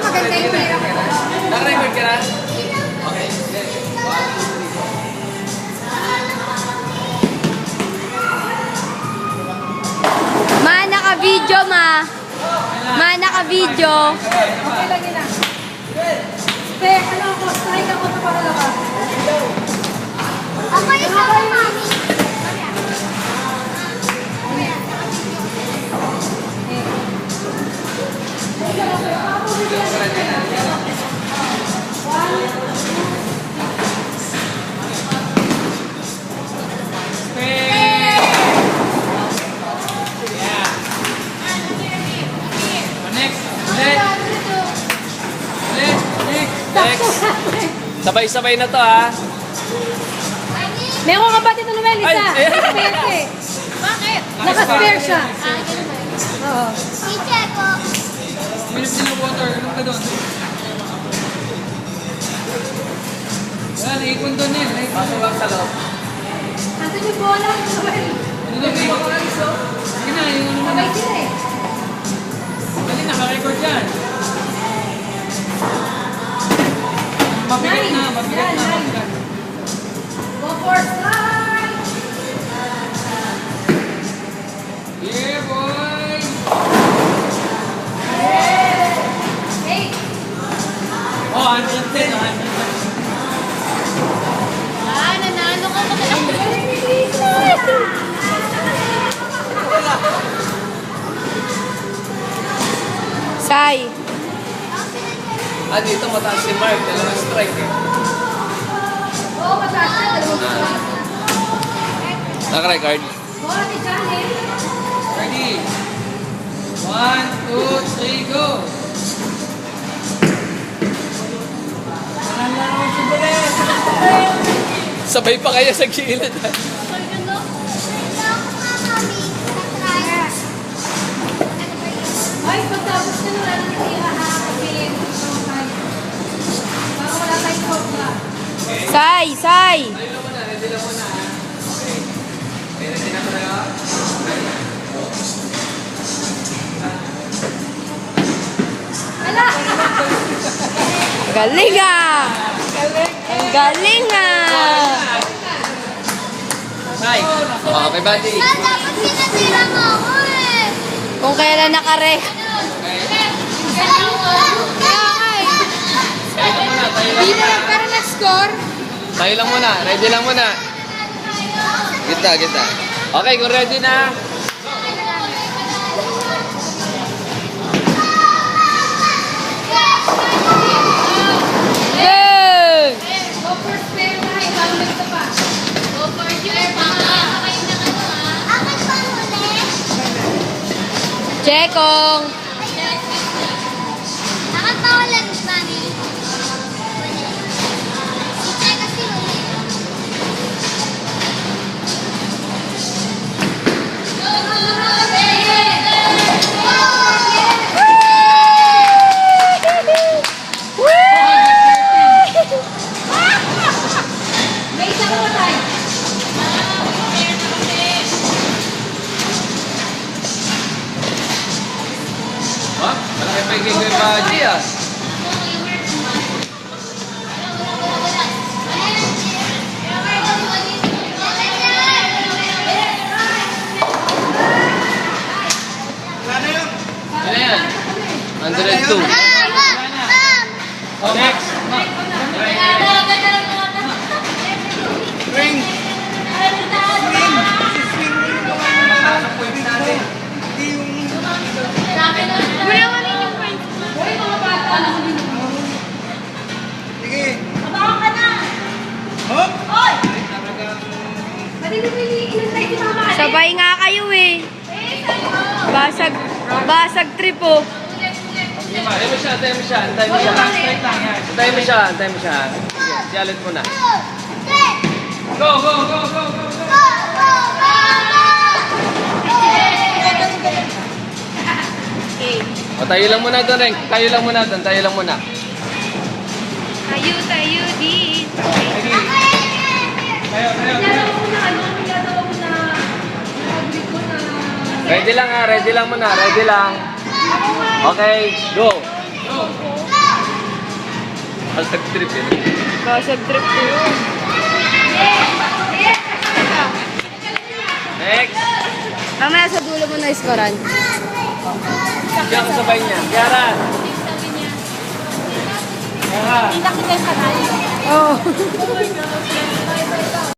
maganda yung pera ko. Naka-record ka na? Okay. Ma, naka-video, ma. Ma, naka-video. Okay lang yun ah. Pe, ano ako, strike ako sa paralabas. Ako yung sa mami. Next. Sabay-sabay na to, ha? Meron ka ba dito, Noel? Isa. Ay, Spare ka eh. Bakit? Naka-spare siya. Oo. Si Checo. Minutes din ng water. Anong ka doon? Yan, ikon doon yan. Pasok lang sa loob. Nasaan yung bola, Noel? Ano doon? Ikon lang iso. Sige na, yung ano mo na. Sabay sila eh. Dali, naka-record yan. Mabigat na, mabigat na, mabigat. Go for slide! Yeah, boy! Hey! Oh, 110, 110. Ah, nanalo ka pa kaya. Sai. Dito mataas si Mark. Dalawang strike eh. Oo, mataas siya. Dalawang slide. Naka-record. Bola ni Johnny. Ready? 1, 2, 3, go! Sabay pa kayo sa gilid. Ay, pagtapos na wala na hindi makakapilin. Para wala tayong sobra. Sai, sai. Ready lang muna, ready lang muna. Okay. Okay, ready na tayo? Wala! Galing ah. Ang galing ah. Hi! Okay, buddy. Dapat pinatira mo ako eh. Kung kailan nakare. Tayo lang muna, tayo lang Hindi muna. na para na-score. Tayo lang muna, ready lang muna. Kita, kita. Okay, kung ready na. Good. Go for spare na. Ibang ito pa. Go for sure. Pakakaya kayo ng ano ah. Akin pa huli. Chekong. Akin pa huli, mami. Si Checo si huli. May isa ko tayo. Ha? Malaki pa yung kay Baji ah. Ano yan? 102. Oh, next. Ring. Hoy, mga bata. Madili-pili. Inantay si mama. Sabay nga kayo eh. Basag, basag trip oh. Antay mo siya, antay mo siya. Antay mo siya. Antay mo siya, antay mo siya. Sige, siyalit mo na. Go, go, go, go, go, go. O, tayo lang muna doon, Reng. Tayo lang muna doon, tayo lang muna. Tayo, tayo din. Tayo, tayo. Pinalaw ko na ano. Pinalaw ko na. Nag-grip ko na. Ready lang ha, ready lang muna, ready lang. Okay, go. Go. Hashtag trip yun. Basag trip ko yun. Next! Mamaya sa dulo mo na iskoran. Diyan kasabay niya. Kiara! Kiara! Kita kita sa kanal. Oh.